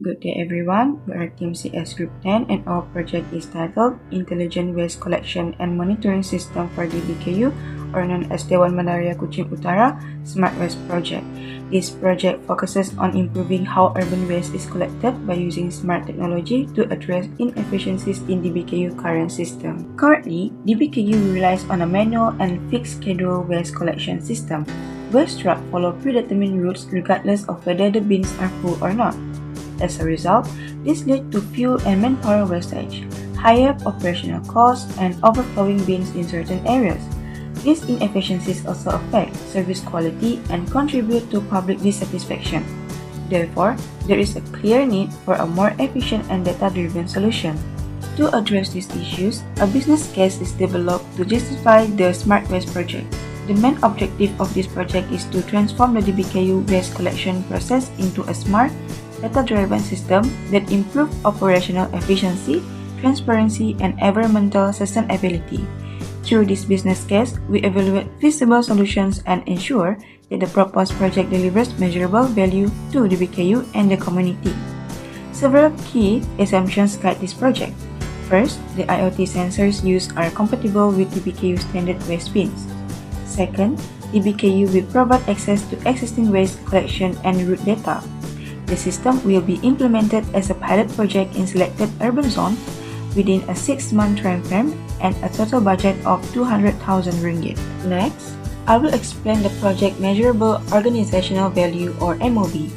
Good day everyone, we are Team CS Group 10 and our project is titled Intelligent Waste Collection and Monitoring System for DBKU, or known as Dewan Mandaria Kuching Utara SmartWaste project. This project focuses on improving how urban waste is collected by using smart technology to address inefficiencies in DBKU current system. Currently, DBKU relies on a manual and fixed schedule waste collection system. Waste trucks follow predetermined routes regardless of whether the bins are full or not. As a result, this leads to fuel and manpower wastage, higher operational costs, and overflowing bins in certain areas. These inefficiencies also affect service quality and contribute to public dissatisfaction. Therefore, there is a clear need for a more efficient and data-driven solution. To address these issues, a business case is developed to justify the SmartWaste project. The main objective of this project is to transform the DBKU waste collection process into a smart, data-driven system that improves operational efficiency, transparency, and environmental sustainability. Through this business case, we evaluate feasible solutions and ensure that the proposed project delivers measurable value to DBKU and the community. Several key assumptions guide this project. First, the IoT sensors used are compatible with DBKU standard waste bins. Second, DBKU will provide access to existing waste collection and route data. The system will be implemented as a pilot project in selected urban zones within a 6-month timeframe and a total budget of 200,000 ringgit. Next, I will explain the project measurable organizational value, or MOV.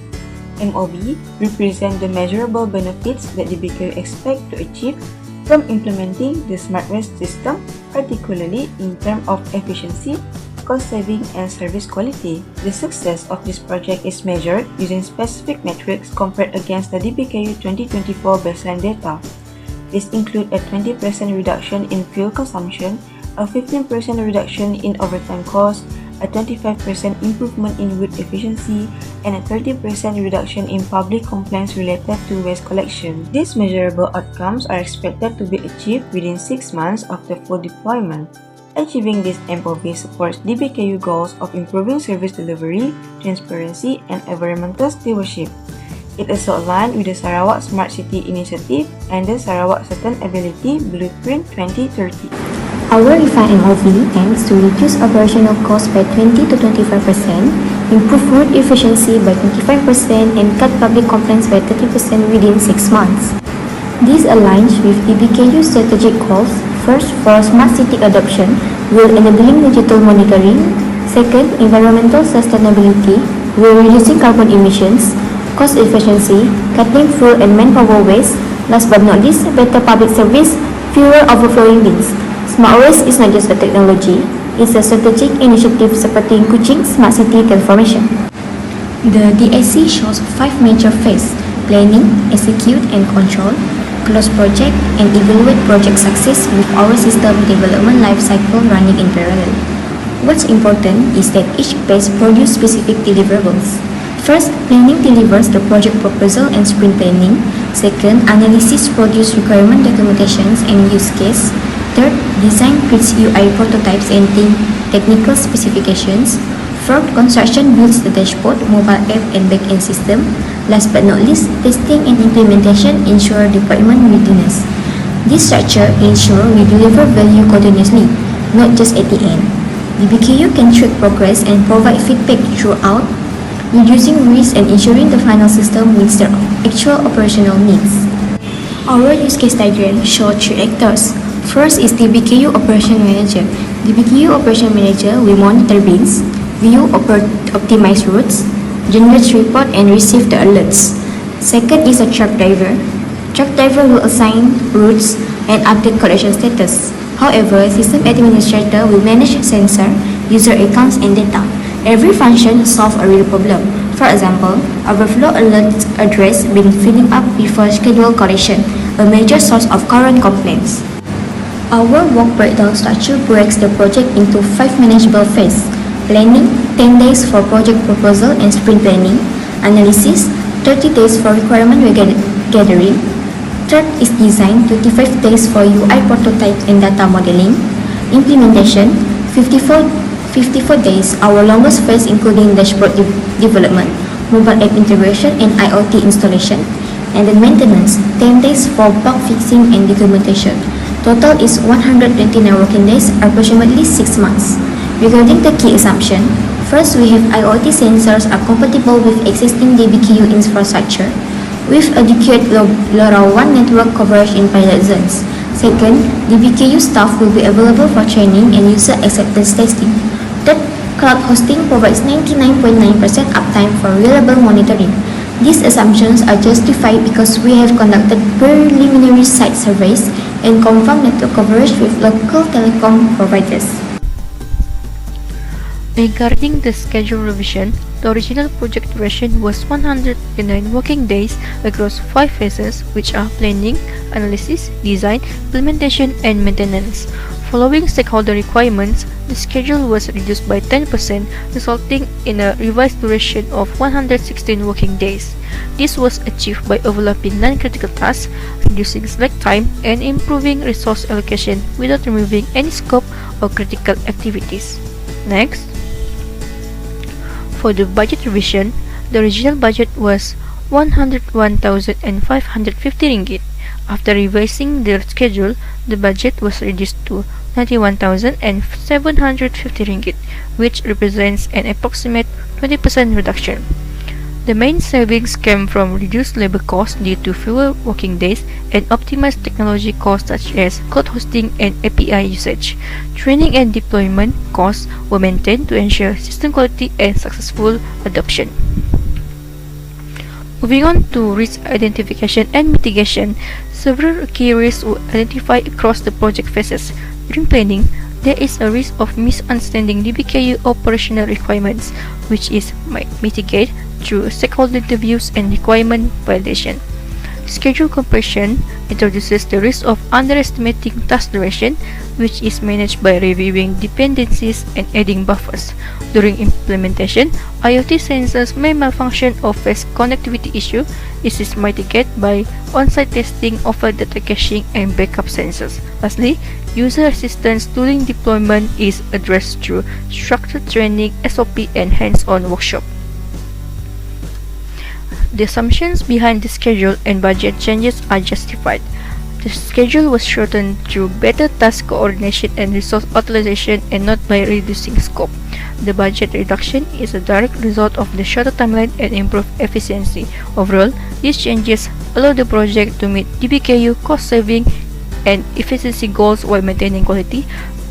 MOV represent the measurable benefits that DBKU expect to achieve from implementing the SmartWaste system, particularly in terms of efficiency, cost saving, and service quality. The success of this project is measured using specific metrics compared against the DBKU 2024 baseline data. These include a 20% reduction in fuel consumption, a 15% reduction in overtime costs, a 25% improvement in route efficiency, and a 30% reduction in public complaints related to waste collection. These measurable outcomes are expected to be achieved within 6 months of the full deployment. Achieving this MOV supports DBKU goals of improving service delivery, transparency, and environmental stewardship. It also aligns with the Sarawak Smart City Initiative and the Sarawak Sustainability Blueprint 2030. Our refined MOV aims to reduce operational costs by 20 to 25%, improve route efficiency by 25%, and cut public complaints by 30% within 6 months. This aligns with DBKU's strategic goals. First, for smart city adoption, will enabling digital monitoring. Second, environmental sustainability, will reducing carbon emissions. Cost efficiency, cutting fuel and manpower waste. Last but not least, better public service, fewer overflowing bins. SmartWaste is not just a technology, it's a strategic initiative supporting Kuching Smart City transformation. The DSC shows 5 major phases: planning, execute and control, close project, and evaluate project success with our system development life cycle running in parallel. What's important is that each phase produces specific deliverables. First, planning delivers the project proposal and sprint planning. Second, analysis produces requirement documentations and use case. Third, design creates UI prototypes and technical specifications. Fourth, construction builds the dashboard, mobile app, and back-end system. Last but not least, testing and implementation ensure deployment readiness. This structure ensures we deliver value continuously, not just at the end. DBKU can track progress and provide feedback throughout, reducing risk and ensuring the final system meets their actual operational needs. Our use case diagram shows 3 actors. First is DBKU Operation Manager. DBKU Operation Manager will monitor bins, view optimize routes, generate report and receive the alerts. Second is a truck driver. Truck driver will assign routes and update collection status. However, system administrator will manage sensor, user accounts and data. Every function solves a real problem. For example, overflow alerts address bin filling up before scheduled collection, a major source of current complaints. Our work breakdown structure breaks the project into 5 manageable phases: planning, 10 days for project proposal and sprint planning; analysis, 30 days for requirement gathering; third is design, 25 days for UI prototypes and data modeling; implementation, 54 days, our longest phase including dashboard development, mobile app integration and IoT installation; and then maintenance, 10 days for bug fixing and documentation. Total is 129 working days, approximately 6 months. Regarding the key assumption, first we have IoT sensors are compatible with existing DBKU infrastructure, with adequate LoRaWAN network coverage in pilot zones. Second, DBKU staff will be available for training and user acceptance testing. Third, cloud hosting provides 99.9% uptime for reliable monitoring. These assumptions are justified because we have conducted preliminary site surveys and confirmed network coverage with local telecom providers. Regarding the schedule revision, the original project duration was 109 working days across 5 phases, which are planning, analysis, design, implementation, and maintenance. Following stakeholder requirements, the schedule was reduced by 10%, resulting in a revised duration of 116 working days. This was achieved by overlapping non-critical tasks, reducing slack time, and improving resource allocation without removing any scope or critical activities. Next, for the budget revision, the original budget was 101,550 ringgit. After revising the schedule, the budget was reduced to 91,750 ringgit, which represents an approximate 20% reduction. The main savings came from reduced labor costs due to fewer working days and optimized technology costs such as cloud hosting and API usage. Training and deployment costs were maintained to ensure system quality and successful adoption. Moving on to risk identification and mitigation, several key risks were identified across the project phases. During planning, there is a risk of misunderstanding DBKU operational requirements, which is mitigated through stakeholder interviews and requirement validation. Schedule compression introduces the risk of underestimating task duration, which is managed by reviewing dependencies and adding buffers. During implementation, IoT sensors may malfunction or face connectivity issue. This is mitigated by on-site testing of data caching and backup sensors. Lastly, user assistance during deployment is addressed through structured training, SOP, and hands-on workshop. The assumptions behind the schedule and budget changes are justified. The schedule was shortened through better task coordination and resource utilization and not by reducing scope. The budget reduction is a direct result of the shorter timeline and improved efficiency. Overall, these changes allow the project to meet DBKU cost-saving and efficiency goals while maintaining quality,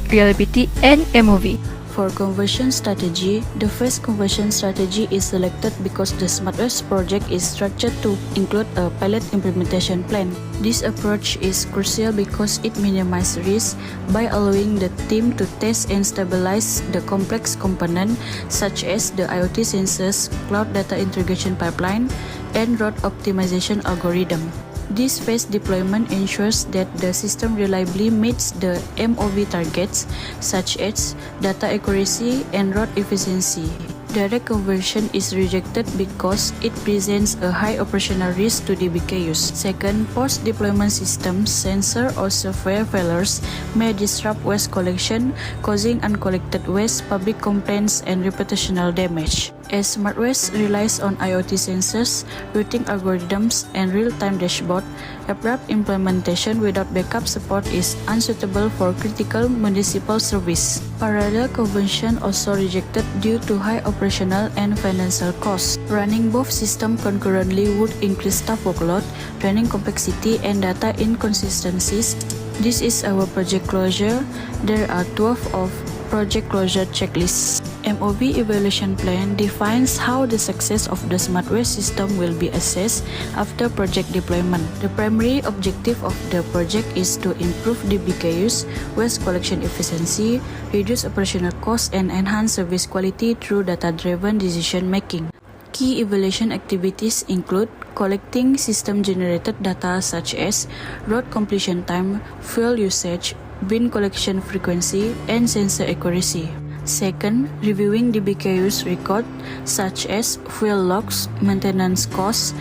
reliability, and MOV. For conversion strategy, the first conversion strategy is selected because the SmartWaste project is structured to include a pilot implementation plan. This approach is crucial because it minimizes risk by allowing the team to test and stabilize the complex components such as the IoT sensors, cloud data integration pipeline, and route optimization algorithm. This phase deployment ensures that the system reliably meets the MOV targets such as data accuracy and route efficiency. Direct conversion is rejected because it presents a high operational risk to DBKUs. Second, post-deployment systems, sensor or software failures may disrupt waste collection, causing uncollected waste, public complaints, and reputational damage. As SmartWaste relies on IoT sensors, routing algorithms, and real-time dashboard, abrupt implementation without backup support is unsuitable for critical municipal service. Parallel conversion also rejected due to high operational and financial costs. Running both systems concurrently would increase staff workload, training complexity, and data inconsistencies. This is our project closure. There are 12 of project closure checklists. MOV evaluation plan defines how the success of the SmartWaste system will be assessed after project deployment. The primary objective of the project is to improve DBKU's waste collection efficiency, reduce operational costs, and enhance service quality through data-driven decision-making. Key evaluation activities include collecting system-generated data such as route completion time, fuel usage, bin collection frequency, and sensor accuracy. Second, reviewing DBKU's record such as fuel logs, maintenance costs,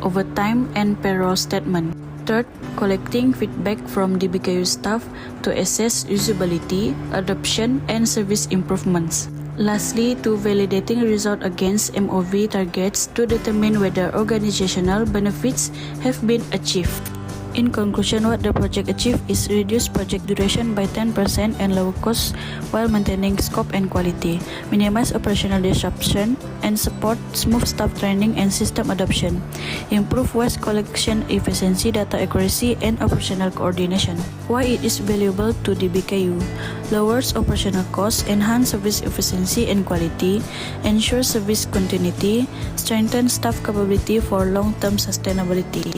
overtime, and payroll statement. Third, collecting feedback from DBKU staff to assess usability, adoption, and service improvements. Lastly, to validating result against MOV targets to determine whether organizational benefits have been achieved. In conclusion, what the project achieved is reduce project duration by 10% and lower costs while maintaining scope and quality, minimize operational disruption, and support smooth staff training and system adoption, improve waste collection efficiency, data accuracy, and operational coordination. Why it is valuable to DBKU? Lowers operational costs, enhance service efficiency and quality, ensures service continuity, strengthens staff capability for long-term sustainability.